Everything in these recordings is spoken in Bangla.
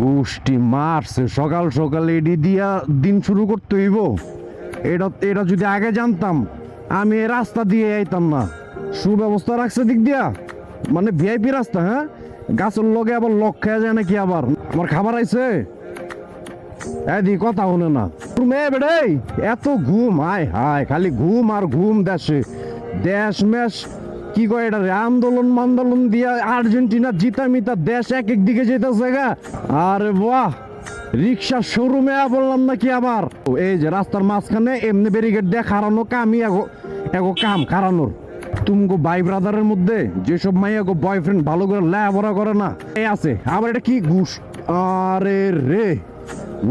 গোষ্ঠী মারছে সকাল সকাল এডি দিয়া দিন শুরু করতে হইব। এটা এটা যদি আগে জানতাম আমি এই রাস্তা দিয়ে আইতাম না। সুব্যবস্থা রাখছে দিক দিয়া, মানে ভিআইপি রাস্তা। হ্যাঁ, গাছের লগে আবার লক খেয়ে যায় নাকি? আবার আমার খাবার আইছে এদি কথা হলো না। তুমি বেড়ে এত ঘুম, হায় হায়, খালি ঘুম আর ঘুম। দেশে দেশ মেশ কি কয় এটা রে, আন্দোলন মান্দোলন দিয়া আর্জেন্টিনা জিতা মিতা দেশ এক এক দিকে যেতেছে গা। আরে বাহ, রিক্সার শোরুমে বললাম নাকি আবার। এই যে রাস্তার মাঝখানে এমনি ব্যারিকেড দিয়ে খাড়ানো কামই এগো কাম খাড়ানোর। তুমগো ভাই ব্রাদারের মধ্যে যেসব মাইয়া গো বয়ফ্রেন্ড ভালো করে লেখাপড়া করে না এই আছে, আবার এটা কি ঘুষ। আরে রে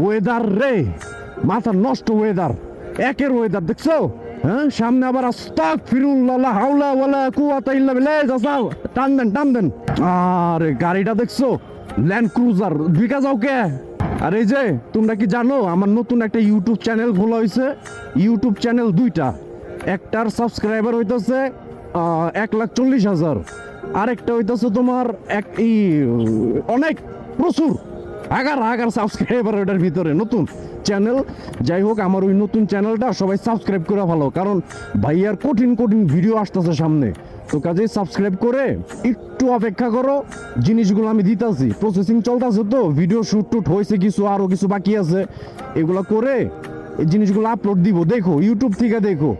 ওয়েদার রে, মাথা নষ্ট ওয়েদার, একের ওয়েদার দেখছো? হ্যাঁ, সামনে আবার আস্তাগফিরুল্লাহ লা হাওলা ওয়ালা কুওয়াতা ইল্লা বিল্লাহ। যাও টান দেন টান দেন। আরে গাড়িটা দেখছো, ল্যান্ড ক্রুজার, ঢুকা যাও কে? আর এই যে তোমরা কি জানো আমার নতুন একটা ইউটিউব চ্যানেল খোলা হয়েছে। ইউটিউব চ্যানেল দুইটা, একটার সাবস্ক্রাইবার হইতেছে 1,40,000, আরেকটা হইতেছে তোমার অনেক প্রচুর আগার সাবস্ক্রাইবার ওটার ভিতরে নতুন চ্যানেল। যাই হোক, আমার ওই নতুন চ্যানেলটা সবাই সাবস্ক্রাইব করে ভালো, কারণ ভাইয়ার কঠিন কঠিন ভিডিও আসতেছে সামনে। তো কাজেই সাবস্ক্রাইব করে একটু অপেক্ষা করো, জিনিসগুলো আমি দিতেছি, প্রসেসিং চলতেছে। তো ভিডিও শুট টুট হয়েছে, কিছু আরো কিছু বাকি আছে, এগুলো করে এই জিনিসগুলো আপলোড দিব। দেখো, ইউটিউব থেকে দেখো।